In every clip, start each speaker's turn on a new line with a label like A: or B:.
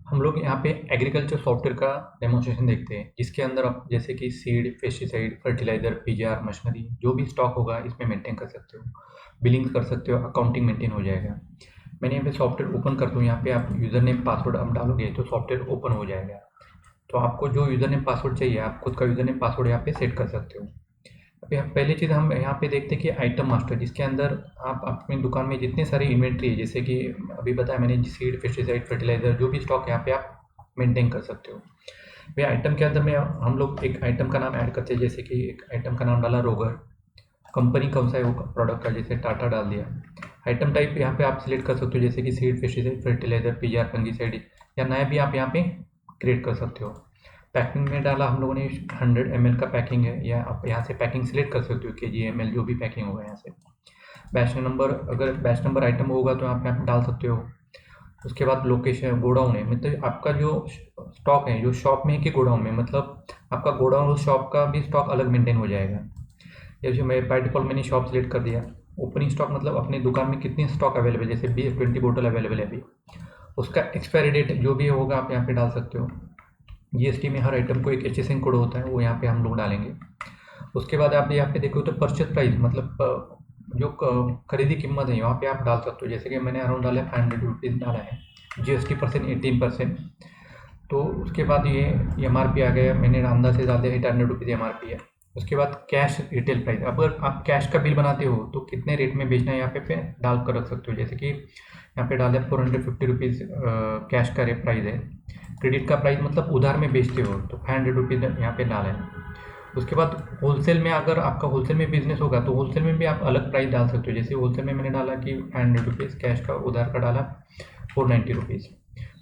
A: हम लोग यहाँ पे एग्रीकल्चर सॉफ्टवेयर का डेमोन्स्ट्रेशन देखते हैं, जिसके अंदर आप जैसे कि seed, pesticide, fertiliser, PGR, machinery जो भी स्टॉक होगा इसमें मेंटेन कर सकते हो, बिलिंग कर सकते हो, अकाउंटिंग मेंटेन हो जाएगा। मैंने यहाँ पे सॉफ्टवेयर ओपन करता हूँ, यहाँ पे आप यूज़र नेम पासवर्ड आप डालोगे तो सॉफ्टवेयर ओपन हो जाएगा। तो आपको जो यूज़र नेम पासवर्ड चाहिए आप खुद का यूज़र नेम पासवर्ड यहाँ पे सेट कर सकते हो। अभी हम पहली चीज़ हम यहाँ पे देखते हैं कि आइटम मास्टर, जिसके अंदर आप अपनी दुकान में जितनी सारी इन्वेंट्री है, जैसे कि अभी बताया मैंने, सीड, पेस्टिसाइड, फर्टिलाइजर जो भी स्टॉक यहाँ पे आप मेंटेन कर सकते हो। भाई आइटम के अंदर में हम लोग एक आइटम का नाम ऐड करते हैं, जैसे कि एक आइटम का नाम डाला रोगर, कंपनी कौन सा है वो प्रोडक्ट का, जैसे टाटा डाल दिया। आइटम टाइप यहाँ पे आप सिलेक्ट कर सकते हो, जैसे कि seed, pesticide, fertiliser, PGR, fungicide, या नया भी आप यहाँ पे क्रिएट कर सकते हो। पैकिंग में डाला हम लोगों ने 100 ml का पैकिंग है, या आप यहाँ से पैकिंग सिलेक्ट कर सकते हो, केजी, ml जो भी पैकिंग होगा यहाँ से। बैच नंबर, अगर बैच नंबर आइटम होगा तो आप यहाँ पे डाल सकते हो। उसके बाद लोकेशन, गोडाउन है, मतलब आपका जो स्टॉक है जो शॉप में है कि गोडाउन में, मतलब आपका गोडाउन और शॉप का भी स्टॉक अलग मेंटेन हो जाएगा। जैसे मैं बाय डिफ़ॉल्ट मैंने शॉप सेलेक्ट कर दिया। ओपनिंग स्टॉक मतलब अपनी दुकान में कितनी स्टॉक अवेलेबल, जैसे 20 बोतल अवेलेबल है अभी, उसका एक्सपायरी डेट जो भी होगा आप यहाँ पे डाल सकते हो। जीएसटी में हर आइटम को एक एचएसएन कोड होता है, वो यहाँ पे हम लोग डालेंगे। उसके बाद आप यहाँ पे देखो तो परचेज प्राइस, मतलब जो खरीदी कीमत है वहाँ पे आप डाल सकते हो, जैसे कि मैंने अराउंड डाला है 500 रुपीज़ डाला है, जीएसटी परसेंट 18%। तो उसके बाद ये एमआरपी आ गया, मैंने अंदाज से डाल दिया 800 रुपीज़ एमआरपी है। उसके बाद कैश रिटेल प्राइस, अगर आप कैश का बिल बनाते हो तो कितने रेट में बेचना है यहाँ पे डाल कर रख सकते हो, जैसे कि यहाँ पे डाल दिया 450 रुपीज़ कैश का प्राइस है। क्रेडिट का प्राइस मतलब उधार में बेचते हो तो 500 रुपीज़ यहाँ पे डाला है। उसके बाद होलसेल में, अगर आपका होलसेल में बिजनेस होगा तो होलसेल में भी आप अलग प्राइस डाल सकते हो, जैसे होलसेल में मैंने डाला कि 500 रुपीज़, कैश का उधार का डाला 490 रुपीज़।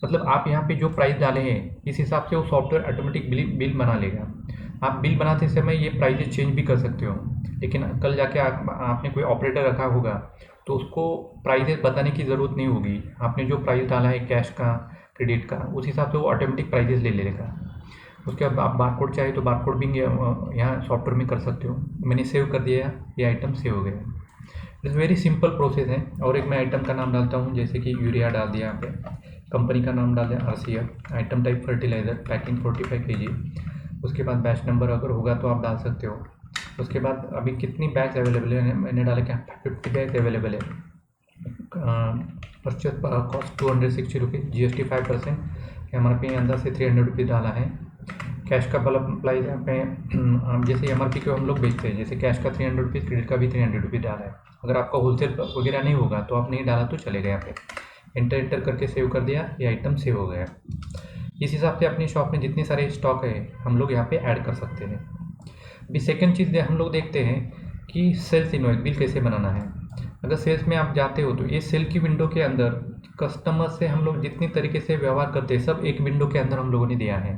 A: मतलब आप यहाँ पे जो प्राइस डाले हैं इस हिसाब से वो सॉफ्टवेयर ऑटोमेटिक बिल बिल बना लेगा। आप बिल बनाते समय ये प्राइजेस चेंज भी कर सकते हो, लेकिन कल जाके आपने कोई ऑपरेटर रखा होगा तो उसको प्राइजेस बताने की ज़रूरत नहीं होगी। आपने जो प्राइस डाला है कैश का, क्रेडिट का, उस हिसाब से वो ऑटोमेटिक प्राइजेस ले लेगा। उसके बाद आप बारकोड चाहे तो बारकोड भी यहाँ सॉफ्टवेयर में कर सकते हो। मैंने सेव कर दिया, ये आइटम सेव हो गया। इट्स वेरी सिंपल प्रोसेस है। और एक मैं आइटम का नाम डालता हूँ, जैसे कि यूरिया डाल दिया यहाँ पे, कंपनी का नाम डाल दिया RCF, item type fertiliser, packing 45 KG. उसके बाद बैच नंबर अगर होगा तो आप डाल सकते हो। उसके बाद अभी कितनी बैग्स अवेलेबल है, मैंने डाला क्या 50 बैग्स अवेलेबल है। Purchase cost 260 rupees, GST 5%, MRP अंदर से 300 रुपीज़ डाला है। कैश का बल्ब प्राइस यहाँ पे जैसे एमआरपी को हम लोग बेचते हैं, जैसे कैश का 300 रुपीज़, क्रेडिट का भी 300 रुपीज़ डाला है। अगर आपका होलसेल वगैरह नहीं होगा तो आप नहीं डाला तो चलेगा। यहाँ पे एंटर करके सेव कर दिया, ये आइटम सेव हो गया। इस हिसाब से अपनी शॉप में जितने सारे स्टॉक है हम लोग यहाँ पे ऐड कर सकते हैं। अभी सेकंड चीज़ हम लोग देखते हैं कि सेल्स इनवॉइस बिल कैसे बनाना है। अगर सेल्स में आप जाते हो तो ये सेल की विंडो के अंदर कस्टमर से हम लोग जितनी तरीके से व्यवहार करते हैं सब एक विंडो के अंदर हम लोगों ने दिया है।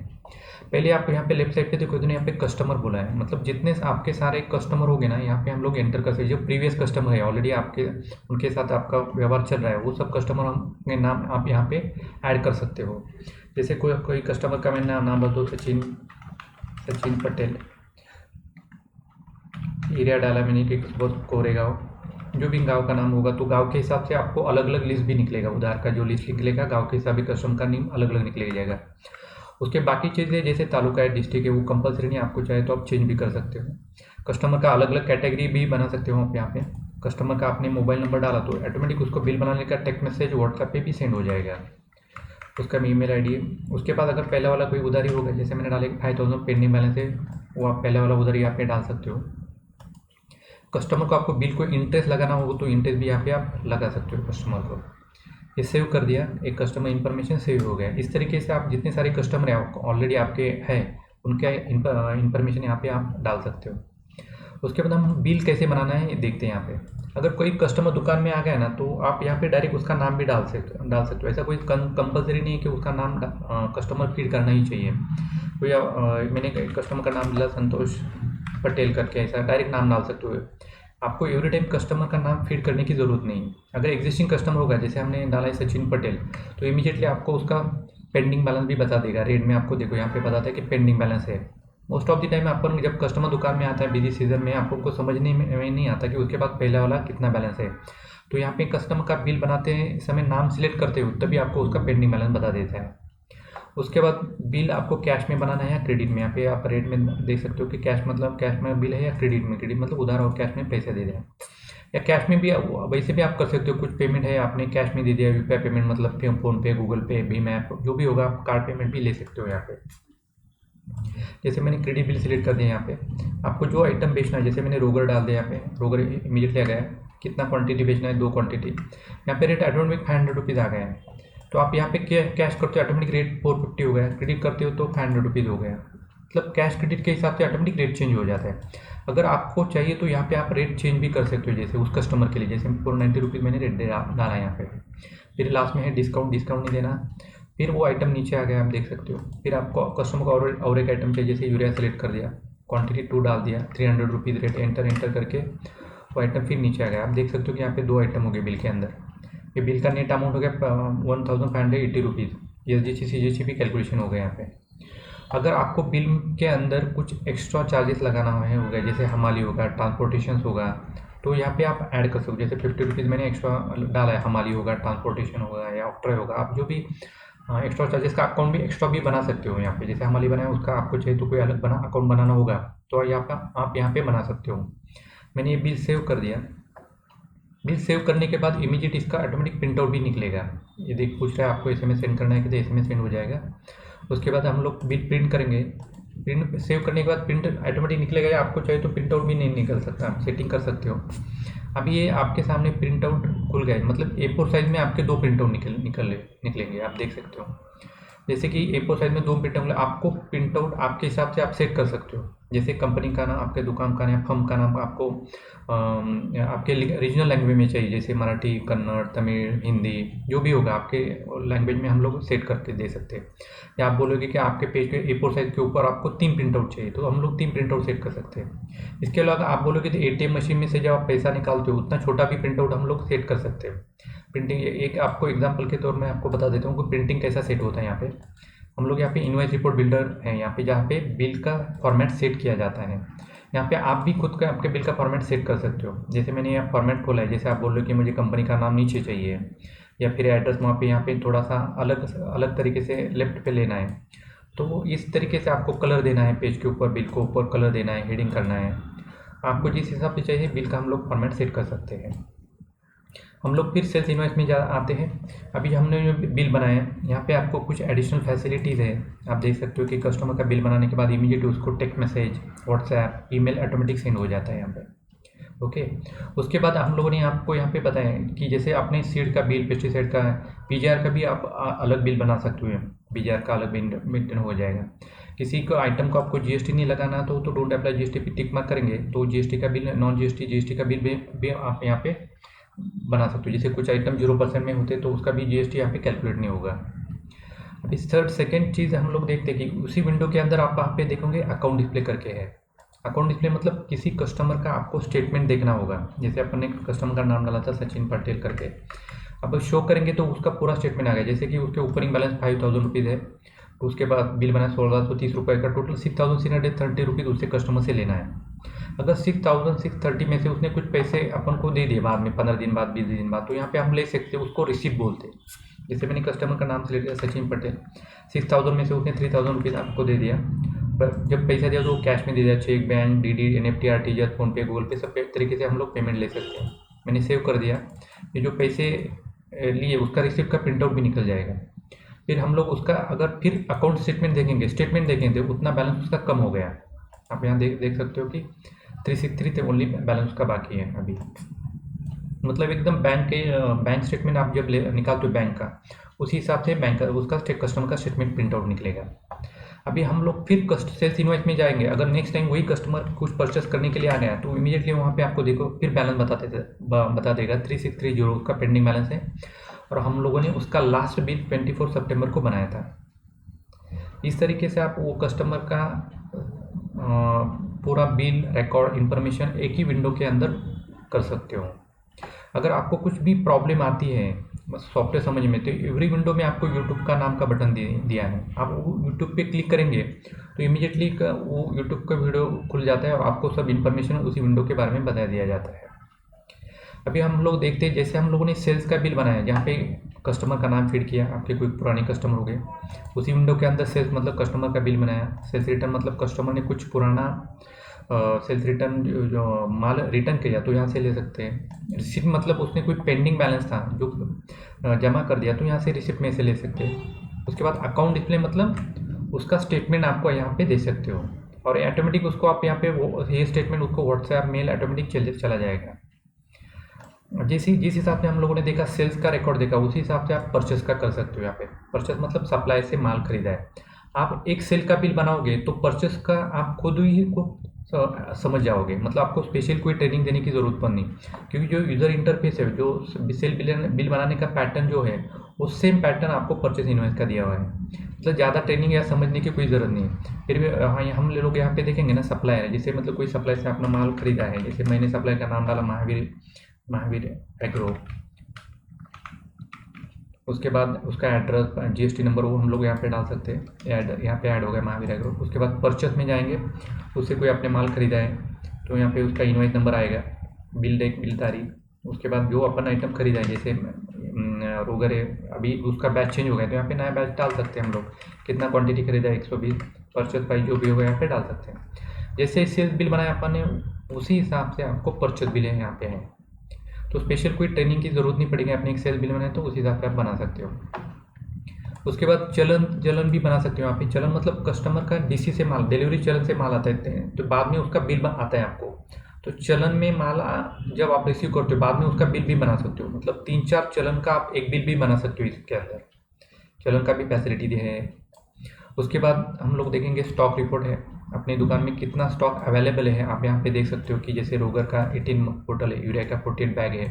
A: पहले आप यहाँ पे लेफ्ट साइड पे देखो तो यहाँ पे कस्टमर बोला है, मतलब जितने आपके सारे कस्टमर हो गए ना यहाँ पे हम लोग एंटर कर सकते हैं। जो प्रीवियस कस्टमर है ऑलरेडी आपके, उनके साथ आपका व्यवहार चल रहा है, वो सब कस्टमर के नाम आप यहाँ पे ऐड कर सकते हो। जैसे कोई कोई कस्टमर का मैंने नाम बता दो, सचिन सचिन पटेल, एरिया डाला मैंने कि कोरेगांव, जो भी गांव का नाम होगा तो गांव के हिसाब से आपको अलग अलग लिस्ट भी निकलेगा, उधार का जो लिस्ट निकलेगा गांव के हिसाब से कस्टमर का नेम अलग अलग निकलेगा जाएगा। उसके बाकी चीज़ें जैसे तालुका है, डिस्ट्रिक्ट है, वो कंपलसरी नहीं, आपको चाहे तो आप चेंज भी कर सकते हो। कस्टमर का अलग अलग कैटेगरी भी बना सकते हो आप यहाँ पे। कस्टमर का आपने मोबाइल नंबर डाला तो ऑटोमेटिक उसको बिल बनाने का टेक्स्ट मैसेज व्हाट्सएप पे भी सेंड हो जाएगा। उसका ईमेल आईडी है। उसके बाद अगर पहले वाला कोई उधारी होगा, जैसे मैंने डाला 5000 पेंडिंग बैलेंस है, वो आप पहले वाला उधारी यहाँ पे डाल सकते हो। कस्टमर को आपको बिल को इंटरेस्ट लगाना होगा तो इंटरेस्ट भी यहाँ पे आप लगा सकते हो कस्टमर को। ये सेव कर दिया, एक कस्टमर इन्फॉर्मेशन सेव हो गया। इस तरीके से आप जितने सारे कस्टमर हैं ऑलरेडी आपके हैं उनके इन्फॉर्मेशन यहाँ पे आप डाल सकते हो। उसके बाद हम बिल कैसे बनाना है ये देखते हैं। यहाँ पे अगर कोई कस्टमर दुकान में आ गया ना तो आप यहाँ पे डायरेक्ट उसका नाम भी डाल सकते हो। ऐसा कोई कंपलसरी नहीं है कि उसका नाम कस्टमर फीड करना ही चाहिए। कोई मैंने कस्टमर का नाम दिया संतोष पटेल करके, ऐसा डायरेक्ट नाम डाल सकते हो। आपको एवरी टाइम कस्टमर का नाम फीड करने की ज़रूरत नहीं है। अगर एग्जिस्टिंग कस्टमर होगा, जैसे हमने डाला है सचिन पटेल, तो इमीडिएटली आपको उसका पेंडिंग बैलेंस भी बता देगा। रेट में आपको देखो यहाँ पे बताता है कि पेंडिंग बैलेंस है। मोस्ट ऑफ द टाइम अपन जब कस्टमर दुकान में आता है बिजी सीजन में, आपको को समझने में नहीं आता कि उसके बाद पहले वाला कितना बैलेंस है। तो यहाँ पे कस्टमर का बिल बनाते हैं समय नाम सिलेक्ट करते हो तभी आपको उसका पेंडिंग बैलेंस बता देता है। उसके बाद बिल आपको कैश में बनाना है या क्रेडिट में। यहाँ पे आप रेट में देख सकते हो कि कैश मतलब कैश में बिल है या क्रेडिट में। क्रेडिट मतलब उधार और कैश में पैसे दे दें, या कैश में भी वैसे भी आप कर सकते हो। कुछ पेमेंट है आपने कैश में दे दिया, यूपीआई पेमेंट मतलब फोन पे, गूगल पे, भीम ऐप, जो भी होगा आप कार्ड पेमेंट भी ले सकते हो यहाँ पे। जैसे मैंने क्रेडिट बिल सिलेक्ट कर दिया। यहाँ पे आपको जो आइटम बेचना है, जैसे मैंने रोगर डाल दिया, यहाँ पे रोगर इमीडिएटली आ गया है। कितना क्वांटिटी बेचना है, 2 क्वांटिटी। यहाँ पे रेट ऑटोमेटिक 500 रुपीज़ आ गया है। तो आप यहाँ पे कैश करते हो ऑटोमेटिक रेट 450 हो गया, क्रेडिट करते हो तो 500 रुपीज़ हो गया। मतलब कैश क्रेडिट के हिसाब से ऑटोमेटिक रेट चेंज हो जाता है। अगर आपको चाहिए तो यहाँ पे आप रेट चेंज भी कर सकते हो, जैसे उस कस्टमर के लिए। जैसे 490 रुपीज़ मैंने रेट डाला है यहाँ पे। फिर लास्ट में है डिस्काउंट, डिस्काउंट नहीं देना। फिर वो आइटम नीचे आ गया, आप देख सकते हो। फिर आपको कस्टमर को और एक आइटम चाहिए, जैसे यूरिया सेलेक्ट कर दिया, क्वांटिटी 2 डाल दिया, 300 रुपीज़ रेट, एंटर करके वो आइटम फिर नीचे आ गया। आप देख सकते हो कि यहाँ पे 2 आइटम हो गए बिल के अंदर। ये बिल का नेट अमाउंट हो गया 1580 रुपीज़। एसजीसी सीजीसी भी कैलकुलेशन हो गया यहाँ पे। अगर आपको बिल के अंदर कुछ एक्स्ट्रा चार्जेस लगाना हो गया, जैसे हमाली होगा, ट्रांसपोर्टेशन होगा, तो यहाँ पे आप ऐड कर सकते हो। जैसे 50 रुपीज़ मैंने एक्स्ट्रा डाला है, हमाली होगा, ट्रांसपोर्टेशन होगा या ऑक्ट्रा होगा। आप जो भी एक्स्ट्रा चार्जेस का अकाउंट भी एक्स्ट्रा भी बना सकते हो। यहाँ पे जैसे हमाली बनाया, उसका आपको चाहिए तो कोई अलग अकाउंट बनाना होगा तो आप यहाँ पे बना सकते हो। मैंने ये बिल सेव कर दिया। बिल सेव करने के बाद इमीडिएट इसका ऑटोमेटिक प्रिंट आउट भी निकलेगा। ये देख पूछ रहा है आपको एसएमएस सेंड करना है कि, तो एसएमएस सेंड हो जाएगा। उसके बाद हम लोग बिल प्रिंट करेंगे। प्रिंट सेव करने के बाद प्रिंट ऑटोमेटिक निकलेगा, या आपको चाहिए तो प्रिंट आउट भी नहीं निकल सकता, आप सेटिंग कर सकते हो। अभी ये आपके सामने प्रिंट आउट खुल गए, मतलब A4 साइज़ में आपके 2 प्रिंट आउट निकलेंगे, आप देख सकते हो। जैसे कि A4 साइज़ में 2 प्रिंट आउट, आपको प्रिंट आउट आपके हिसाब से आप सेट कर सकते हो। जैसे कंपनी का नाम, आपके दुकान का नाम, फर्म का नाम आपको आपके रीजनल लैंग्वेज में चाहिए, जैसे मराठी, कन्नड़, तमिल, हिंदी, जो भी होगा आपके लैंग्वेज में हम लोग सेट करके दे सकते हैं। या आप बोलोगे कि आपके पेज पे A4 साइज़ के ऊपर आपको 3 प्रिंट आउट चाहिए, तो हम लोग 3 प्रिंट आउट सेट कर सकते हैं। इसके अलावा आप बोलोगे तो ATM मशीन में से जब आप पैसा निकालते हो, उतना छोटा भी प्रिंट आउट हम लोग सेट कर सकते हैं। प्रिंटिंग एक आपको एग्जाम्पल के तौर में आपको बता देता हूँ कि प्रिंटिंग कैसा सेट होता है। यहाँ पे हम लोग यहाँ पे इनवॉइस रिपोर्ट बिल्डर है, यहाँ पे जहाँ पे बिल का फॉर्मेट सेट किया जाता है। यहाँ पे आप भी खुद का आपके बिल का फॉर्मेट सेट कर सकते हो। जैसे मैंने यहाँ फॉर्मेट खोला है, जैसे आप बोल रहे हो कि मुझे कंपनी का नाम नीचे चाहिए, या फिर एड्रेस वहाँ पे यहाँ पे थोड़ा सा अलग अलग तरीके से लेफ्ट पे लेना है, तो इस तरीके से आपको कलर देना है पेज के ऊपर, बिल को ऊपर कलर देना है, हेडिंग करना है। आपको जिस हिसाब से चाहिए बिल का हम लोग फॉर्मेट सेट कर सकते हैं। हम लोग फिर सेल्स इनवॉइस में आते हैं। अभी हमने जो बिल बनाया है, यहाँ पे आपको कुछ एडिशनल फैसिलिटीज़ है। आप देख सकते हो कि कस्टमर का बिल बनाने के बाद इमीडिएट उसको text message, WhatsApp, email automatic send हो जाता है यहाँ पे। ओके, उसके बाद हम लोगों ने आपको यहाँ पे बताया कि जैसे आपने सीड का बिल, पेस्टिसाइड का, पीजीआर का भी आप अलग बिल बना सकते हो। पीजीआर का अलग बिल मेंटेन हो जाएगा। किसी को आइटम को आपको जीएसटी नहीं लगाना तो डोंट अप्लाई जीएसटी पे टिक मार्क करेंगे तो जीएसटी का बिल, नॉन जीएसटी का बिल भी आप यहाँ पे बना सकते हो। जैसे कुछ आइटम 0% में होते तो उसका भी जीएसटी यहाँ पे कैलकुलेट नहीं होगा। अभी सेकंड चीज़ हम लोग देखते हैं कि उसी विंडो के अंदर आप वहाँ पे देखोगे अकाउंट डिस्प्ले करके है। अकाउंट डिस्प्ले मतलब किसी कस्टमर का आपको स्टेटमेंट देखना होगा। जैसे अपन ने कस्टमर का नाम डाला था सचिन पटेल करके, अब शो करेंगे तो उसका पूरा स्टेटमेंट आ गया। जैसे कि उसके ओपनिंग बैलेंस 5000 रुपीज़ है, तो उसके बाद बिल बना 1630 रुपये का, टोटल 6630 रुपीज़ उससे कस्टमर से लेना है। अगर 6630 में से उसने कुछ पैसे अपन को दे दिए बाद में, 15 दिन बाद, 20 दिन बाद, तो यहाँ पे हम ले सकते हैं, उसको रिसीव बोलते हैं। जैसे मैंने कस्टमर का नाम सेलेक्ट किया सचिन पटेल, 6000 में से उसने 3000 रुपीज़ आपको दे दिया। पर जब पैसा दिया तो कैश में दे दिया, cheque, bank, DD, NFT, RTGS, PhonePe, Google Pay, सब तरीके से हम लोग पेमेंट ले सकते हैं। मैंने सेव कर दिया। ये जो पैसे लिए उसका रिसिप्ट का प्रिंट आउट भी निकल जाएगा। फिर हम लोग उसका अगर फिर अकाउंट स्टेटमेंट देखेंगे उतना बैलेंस उसका कम हो गया। आप यहाँ देख सकते हो कि 363 ओनली बैलेंस का बाकी है अभी। मतलब एकदम बैंक स्टेटमेंट आप जब निकालते हो बैंक का, उसी हिसाब से बैंक का उसका कस्टमर का स्टेटमेंट प्रिंट आउट निकलेगा। अभी हम लोग फिर सेल्स इनवॉइस में जाएंगे। अगर नेक्स्ट टाइम वही कस्टमर कुछ परचेस करने के लिए आ गया तो इमीडिएटली वहाँ पे आपको देखो फिर बैलेंस बता देगा 3630 का पेंडिंग बैलेंस है, और हम लोगों ने उसका लास्ट बिल 24 सितंबर को बनाया था। इस तरीके से आप वो कस्टमर का पूरा बिल रिकॉर्ड इन्फॉर्मेशन एक ही विंडो के अंदर कर सकते हो। अगर आपको कुछ भी प्रॉब्लम आती है बस सॉफ्टवेयर समझ में, तो एवरी विंडो में आपको यूट्यूब का नाम का बटन दिया है। आप यूट्यूब पे क्लिक करेंगे तो इमीडिएटली वो यूट्यूब का वीडियो खुल जाता है और आपको सब इन्फॉर्मेशन उसी विंडो के बारे में बता दिया जाता है। अभी हम लोग देखते हैं, जैसे हम लोगों ने सेल्स का बिल बनाया, जहाँ पे कस्टमर का नाम फीड किया, आपके कोई पुराने कस्टमर हो गए, उसी विंडो के अंदर सेल्स मतलब कस्टमर का बिल बनाया, सेल्स रिटर्न मतलब कस्टमर ने कुछ पुराना सेल्स रिटर्न जो माल रिटर्न किया तो यहाँ से ले सकते हैं। रिसिप्ट मतलब उसने कोई पेंडिंग बैलेंस था जो जमा कर दिया तो यहाँ से रिसिप्ट में से ले सकते हैं। उसके बाद अकाउंट डिस्प्ले मतलब उसका स्टेटमेंट आपको यहाँ पे दे सकते हो, और ऑटोमेटिक उसको आप यहाँ पे वो ये स्टेटमेंट उसको व्हाट्सएप मेल ऑटोमेटिक चला जाएगा। जिस हिसाब से हम लोगों ने देखा सेल्स का रिकॉर्ड देखा, उसी हिसाब से आप परचेस का कर सकते हो। यहाँ पे परचेस मतलब सप्लाई से माल खरीदा है। आप एक सेल का बिल बनाओगे तो परचेस का आप खुद ही को समझ जाओगे, मतलब आपको स्पेशल कोई ट्रेनिंग देने की ज़रूरत पड़नी, क्योंकि जो यूज़र इंटरफेस है, जो सेल बिल बनाने का पैटर्न जो है, वो सेम पैटर्न आपको परचेस इनवॉइस का दिया हुआ है। मतलब ज़्यादा ट्रेनिंग या समझने की कोई ज़रूरत नहीं है। फिर भी हाँ, हम लोग यहाँ पे देखेंगे ना सप्लायर, जैसे मतलब कोई सप्लाई से अपना माल खरीदा है, जैसे मैंने सप्लाई का नाम डाला महावीर एग्रो, उसके बाद उसका एड्रेस जीएसटी नंबर वो हम लोग यहाँ पे डाल सकते हैं, यहाँ पे ऐड हो गया महावीर एग्रो। उसके बाद परचेस में जाएंगे, उससे कोई आपने माल खरीदा है तो यहाँ पे उसका इनवॉइस नंबर आएगा, बिल डेट बिल तारीख। उसके बाद जो अपन आइटम खरीदा है, जैसे रोगर है, अभी उसका बैच चेंज हो गया तो यहाँ पे नया बैच डाल सकते हैं हम लोग, कितना क्वांटिटी खरीदा है 120, परचेस प्राइस जो भी होगा यहाँ पे डाल सकते हैं। जैसे सेल्स बिल बनाया अपन ने, उसी हिसाब से आपको परचेस बिल यहाँ पे है, तो स्पेशल कोई ट्रेनिंग की ज़रूरत नहीं पड़ेगी। आपने एक सेल बिल बनाया तो उस हिसाब से आप बना सकते हो। उसके बाद चलन भी बना सकते हो। यहाँ पे चलन मतलब कस्टमर का डीसी से माल, डिलीवरी चलन से माल आता है तो बाद में उसका बिल आता है आपको, तो चलन में माल जब आप रिसीव करते हो बाद में उसका बिल भी बना सकते हो। मतलब 3-4 चलन का आप एक बिल भी बना सकते हो इसके अंदर, चलन का भी फैसिलिटी है। उसके बाद हम लोग देखेंगे स्टॉक रिपोर्ट है, अपनी दुकान में कितना स्टॉक अवेलेबल है आप यहाँ पे देख सकते हो। कि जैसे रोगर का 18 बोतल है, यूरिया का 48 बैग है,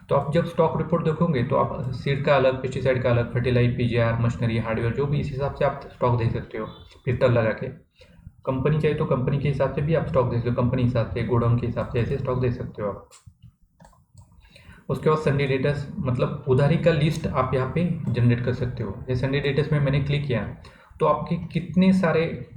A: तो आप जब स्टॉक रिपोर्ट देखोगे तो आप सीड का अलग, पेस्टिसाइड का अलग, फर्टिलाइज, पीजीआर, मशीनरी, हार्डवेयर, जो भी इस हिसाब से आप स्टॉक देख सकते हो फिल्टर लगा के। कंपनी चाहिए तो कंपनी के हिसाब से भी आप स्टॉक देख सकते हो, कंपनी हिसाब से, गोडाउन के हिसाब से, ऐसे स्टॉक देख सकते हो आप। उसके बाद संडे डेटस मतलब उधारी का लिस्ट आप यहाँ पे जनरेट कर सकते हो। जैसे संडे डेटस में मैंने क्लिक किया तो आपके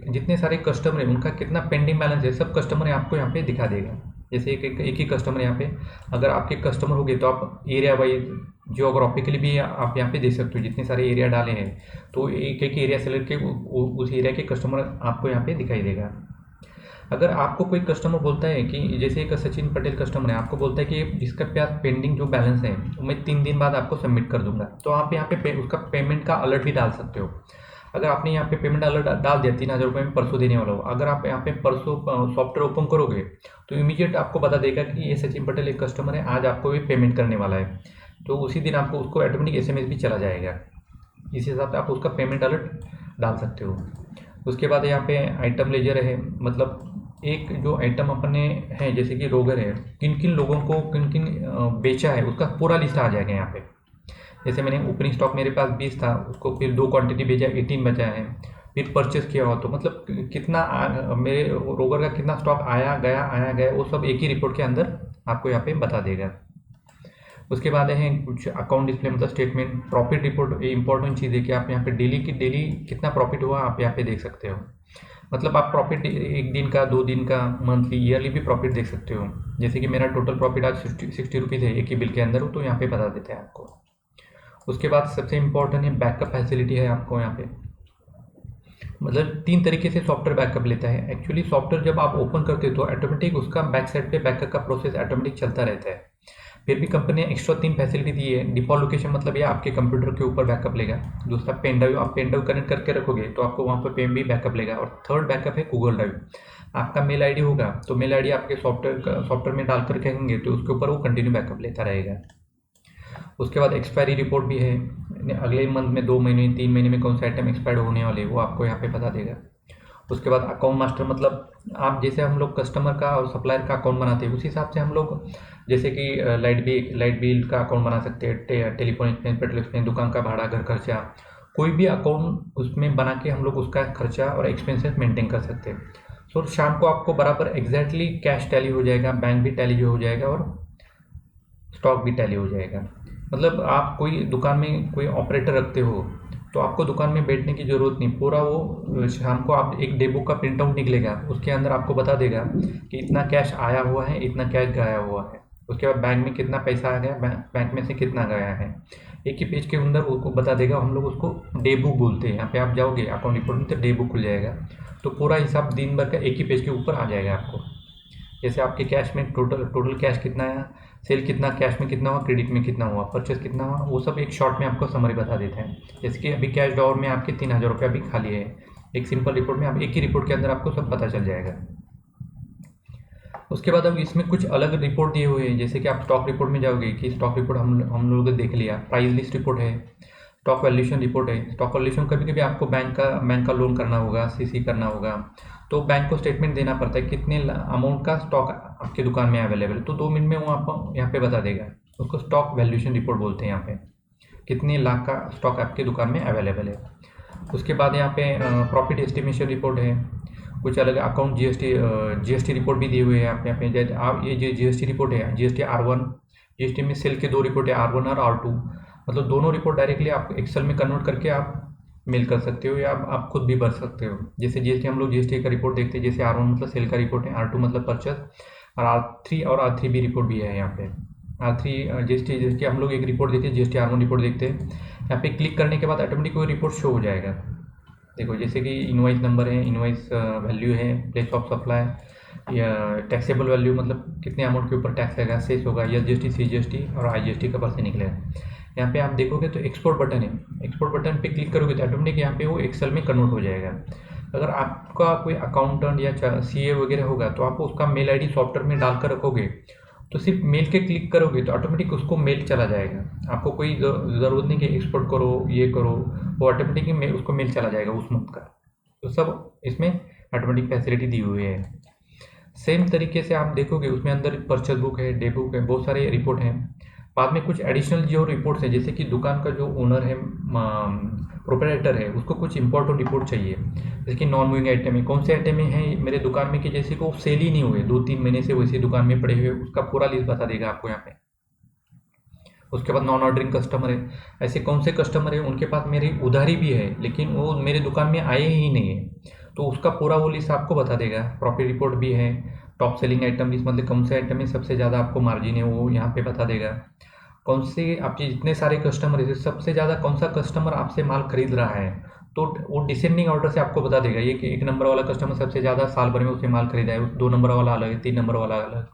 A: जितने सारे कस्टमर हैं उनका कितना पेंडिंग बैलेंस है, सब कस्टमर आपको यहाँ पे दिखा देगा। जैसे एक ही कस्टमर यहाँ पे, अगर आपके कस्टमर हो गए तो आप एरिया वाइज, जियोग्राफिकली भी आप यहाँ पे देख सकते हो, जितने सारे एरिया डाले हैं तो एक एक एरिया सेलेक्ट के उस एरिया के कस्टमर आपको यहाँ पे दिखाई देगा। अगर आपको कोई कस्टमर बोलता है कि जैसे एक सचिन पटेल कस्टमर है, आपको बोलता है कि जिसका पास पेंडिंग जो बैलेंस है वो मैं 3 दिन बाद आपको सबमिट कर दूंगा, तो आप यहाँ पे उसका पेमेंट का अलर्ट भी डाल सकते हो। अगर आपने यहाँ पे पेमेंट अलर्ट डाल दिया 3,000 रुपये में परसों देने वाला हो, अगर आप यहाँ पे परसों सॉफ्टवेयर ओपन करोगे तो इमीडिएट आपको बता देगा कि ये सचिन पटेल एक कस्टमर है, आज आपको भी पेमेंट करने वाला है, तो उसी दिन आपको उसको ऑटोमेटिक एसएमएस भी चला जाएगा। इस हिसाब से आप उसका पेमेंट अलर्ट डाल सकते हो। उसके बाद यहाँ पे आइटम लेजर है, मतलब एक जो आइटम अपने है, जैसे कि रोगर है, किन किन लोगों को किन किन बेचा है उसका पूरा लिस्ट आ जाएगा यहाँ पे। जैसे मैंने ओपनिंग स्टॉक मेरे पास 20 था, उसको फिर 2 क्वांटिटी भेजा, 18 बचा है, फिर परचेस किया हो तो मतलब कितना मेरे रोगर का कितना स्टॉक आया गया वो सब एक ही रिपोर्ट के अंदर आपको यहाँ पे बता देगा। उसके बाद है कुछ अकाउंट डिस्प्ले मतलब स्टेटमेंट, प्रॉफिट रिपोर्ट, ये इंपॉर्टेंट चीज़ है कि आप यहाँ पे डेली कितना प्रॉफिट हुआ आप यहाँ पे देख सकते हो। मतलब आप प्रॉफिट 1 दिन का, 2 दिन का, मंथली, ईयरली भी प्रॉफिट देख सकते हो। जैसे कि मेरा टोटल प्रॉफिट आज 60 रुपीज़ है एक ही बिल के अंदर, तो यहाँ पे बता देते हैं आपको। उसके बाद सबसे इम्पोर्टेंट है बैकअप फैसिलिटी है आपको यहाँ पे, मतलब 3 तरीके से सॉफ्टवेयर बैकअप लेता है। एक्चुअली सॉफ्टवेयर जब आप ओपन करते हो तो ऑटोमेटिक उसका बैक साइड पे बैकअप का प्रोसेस ऑटोमेटिक चलता रहता है। फिर भी कंपनी ने एक्स्ट्रा 3 फैसिलिटी दी है। डिफॉल्ट लोकेशन मतलब ये आपके कंप्यूटर के ऊपर बैकअप लेगा। दूसरा पेन ड्राइव, आप पेन ड्राइव कनेक्ट करके रखोगे तो आपको वहाँ पर पेन भी बैकअप लेगा। और थर्ड बैकअप है गूगल ड्राइव। आपका मेल आईडी होगा तो मेल आईडी आपके सॉफ्टवेयर में डाल कर रखेंगे तो उसके ऊपर वो कंटिन्यू बैकअप लेता रहेगा। उसके बाद एक्सपायरी रिपोर्ट भी है, अगले मंथ में 2 महीने 3 महीने में कौन सा आइटम एक्सपायर्ड होने वाले वो आपको यहाँ पे बता देगा। उसके बाद अकाउंट मास्टर मतलब आप जैसे हम लोग कस्टमर का और सप्लायर का अकाउंट बनाते हैं उस हिसाब से हम लोग, जैसे कि लाइट बिल का अकाउंट बना सकते हैं, टेलीफोन एक्सपेंस, पेट्रोल एक्सपेंस, दुकान का भाड़ा, घर खर्चा, कोई भी अकाउंट उसमें बना के हम लोग उसका खर्चा और एक्सपेंसेस मेंटेन कर सकते हैं। सो शाम को आपको बराबर एग्जैक्टली कैश टैली हो जाएगा, बैंक भी टैली हो जाएगा और स्टॉक भी टैली हो जाएगा। मतलब आप कोई दुकान में कोई ऑपरेटर रखते हो तो आपको दुकान में बैठने की ज़रूरत नहीं, पूरा वो शाम को आप एक डेबुक का प्रिंट आउट निकलेगा, उसके अंदर आपको बता देगा कि इतना कैश आया हुआ है, इतना कैश गया हुआ है। उसके बाद बैंक में कितना पैसा आ गया, बैंक में से कितना गया है, एक ही पेज के अंदर उसको बता देगा। हम लोग उसको डे बुक बोलते हैं। यहाँ पे आप जाओगे अकाउंट रिपोर्ट में तो डे बुक खुल जाएगा, तो पूरा हिसाब दिन भर का एक ही पेज के ऊपर आ जाएगा आपको। जैसे आपके कैश में टोटल कैश कितना आया, सेल कितना, कैश में कितना हुआ, क्रेडिट में कितना हुआ, परचेस कितना हुआ, वो सब एक शॉर्ट में आपको समरी बता देते हैं। जैसे कि अभी कैश ड्रॉवर में आपके 3000 रुपये अभी खाली है, एक सिंपल रिपोर्ट में, आप एक ही रिपोर्ट के अंदर आपको सब पता चल जाएगा। उसके बाद अब इसमें कुछ अलग रिपोर्ट दिए हुए हैं, जैसे कि आप स्टॉक रिपोर्ट में जाओगे कि स्टॉक रिपोर्ट हम लोगों ने देख लिया, प्राइस लिस्ट रिपोर्ट है, स्टॉक वैल्यूएशन रिपोर्ट है। स्टॉक वैल्यूएशन कभी कभी आपको बैंक का लोन करना होगा, सीसी करना होगा, तो बैंक को स्टेटमेंट देना पड़ता है कितने अमाउंट का स्टॉक आपकी दुकान में अवेलेबल है, तो 2 मिनट में वो आपको यहाँ पे बता देगा। उसको स्टॉक वैल्यूएशन रिपोर्ट बोलते हैं। यहाँ पे कितने लाख का स्टॉक आपकी दुकान में अवेलेबल है। उसके बाद यहाँ पे प्रॉफिट एस्टिमेशन रिपोर्ट है, कुछ अलग अकाउंट जीएसटी रिपोर्ट भी दिए हुए हैं आप यहाँ पे। जैसे आप ये जो जीएसटी रिपोर्ट है, जीएसटी R1, जीएसटी में सेल के 2 रिपोर्ट है, R1 और R2, मतलब दोनों रिपोर्ट डायरेक्टली आप एक्सेल में कन्वर्ट करके आप मेल कर सकते हो, या आप खुद भी भर सकते हो। जैसे जीएसटी हम लोग जीएसटी का रिपोर्ट देखते हैं, जैसे R1 मतलब सेल का रिपोर्ट है, R2 मतलब परचेस, और R3 भी रिपोर्ट भी है यहाँ पे। R3 जीएसटी हम लोग एक रिपोर्ट देखते हैं, जीएसटी R1 रिपोर्ट देखते हैं। यहाँ पे क्लिक करने के बाद ऑटोमेटिक वो रिपोर्ट शो हो जाएगा। देखो जैसे कि इनवॉइस नंबर है, इनवॉइस वैल्यू है, प्लेस ऑफ सप्लाई, या टैक्सेबल वैल्यू मतलब कितने अमाउंट के ऊपर टैक्स लगा, सेस होगा, एसजीएसटी, सीजीएसटी और आईजीएसटी का परसेंट निकलेगा। यहाँ पे आप देखोगे तो एक्सपोर्ट बटन है, एक्सपोर्ट बटन पे क्लिक करोगे तो ऑटोमेटिक यहाँ पे वो एक्सेल में कन्वर्ट हो जाएगा। अगर आपका कोई अकाउंटेंट या सीए वगैरह होगा तो आप उसका मेल आईडी सॉफ्टवेयर में डाल कर रखोगे, तो सिर्फ मेल के क्लिक करोगे तो ऑटोमेटिक उसको मेल चला जाएगा। आपको कोई ज़रूरत नहीं कि एक्सपोर्ट करो, ये करो, वो ऑटोमेटिक उसको मेल चला जाएगा उस मंथ का। तो सब इसमें ऑटोमेटिक फैसिलिटी दी हुई है। सेम तरीके से आप देखोगे उसमें अंदर परचेज बुक है, डे बुक है, बहुत सारे रिपोर्ट हैं। बाद में कुछ एडिशनल जो रिपोर्ट्स हैं, जैसे कि दुकान का जो ओनर है, प्रोप्राइटर है, उसको कुछ इंपॉर्टेंट रिपोर्ट चाहिए। जैसे कि नॉन मूविंग आइटम है, कौन से आइटम है मेरे दुकान में कि जैसे कि वो सेल ही नहीं हुए, 2-3 महीने से वैसे दुकान में पड़े हुए, उसका पूरा लिस्ट बता देगा आपको यहाँ पे। उसके बाद नॉन ऑर्डरिंग कस्टमर है, ऐसे कौन से कस्टमर है उनके पास मेरी उधारी भी है लेकिन वो मेरे दुकान में आए ही नहीं है, तो उसका पूरा वो लिस्ट आपको बता देगा। प्रॉफिट रिपोर्ट भी है, टॉप सेलिंग आइटम लिस्ट मतलब कौन से आइटम में सबसे ज़्यादा आपको मार्जिन है वो यहाँ पे बता देगा। कौन से आपके जितने सारे कस्टमर है सबसे ज़्यादा कौन सा कस्टमर आपसे माल खरीद रहा है, तो वो डिसेंडिंग ऑर्डर से आपको बता देगा। ये कि 1 नंबर वाला कस्टमर सबसे ज़्यादा साल भर में उसने माल खरीदा है, 2 नंबर वाला अलग है, 3 नंबर वाला अलग,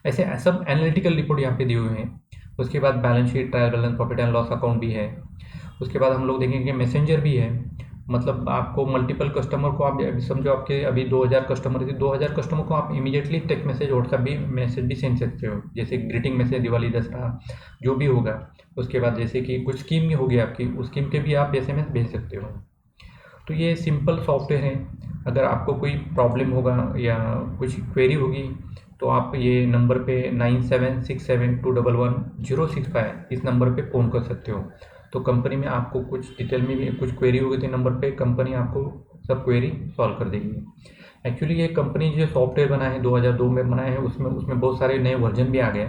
A: ऐसे सब एनालिटिकल रिपोर्ट यहाँ पे दिए हुए हैं। उसके बाद balance sheet, trial balance, profit and loss account भी है। उसके बाद हम लोग देखेंगे मैसेंजर भी है, मतलब आपको मल्टीपल कस्टमर को आप समझो आपके अभी 2000 कस्टमर थे, 2000 कस्टमर को आप इमीडिएटली टेक्स्ट मैसेज, व्हाट्सएप भी मैसेज भी सेंड सकते हो, जैसे ग्रीटिंग मैसेज, दिवाली, दसरा जो भी होगा। उसके बाद जैसे कि कुछ स्कीम भी होगी आपकी, उस स्कीम के भी आप एसएमएस भेज सकते हो। तो ये सिंपल सॉफ्टवेयर है। अगर आपको कोई प्रॉब्लम होगा या कुछ क्वेरी होगी तो आप ये नंबर पे 9767211065 इस नंबर पे फ़ोन कर सकते हो। तो कंपनी में आपको कुछ डिटेल में भी कुछ क्वेरी होगी तो नंबर पे कंपनी आपको सब क्वेरी सॉल्व कर देगी। एक्चुअली ये कंपनी जो सॉफ्टवेयर बना है 2002 में बनाया है, उसमें बहुत सारे नए वर्जन भी आ गए,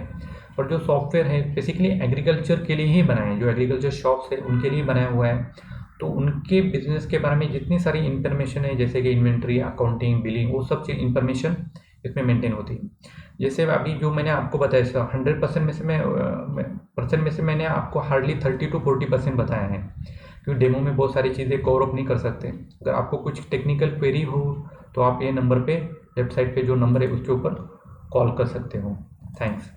A: पर जो सॉफ्टवेयर है बेसिकली एग्रीकल्चर के लिए ही बना है, जो एग्रीकल्चर शॉप्स है उनके लिए बनाया हुआ है। तो उनके बिजनेस के बारे में जितनी सारी इन्फॉर्मेशन है, जैसे कि इन्वेंट्री, अकाउंटिंग, बिलिंग, वो सब चीज़ इन्फॉर्मेशन इसमें मेंटेन होती है। जैसे अभी जो मैंने आपको बताया 100% में से मैंने आपको हार्डली 30-40% बताया है, क्योंकि डेमो में बहुत सारी चीज़ें कवर अप नहीं कर सकते। अगर आपको कुछ टेक्निकल क्वेरी हो तो आप ये नंबर पे, लेफ्ट साइड पे जो नंबर है उसके ऊपर कॉल कर सकते हो। थैंक्स।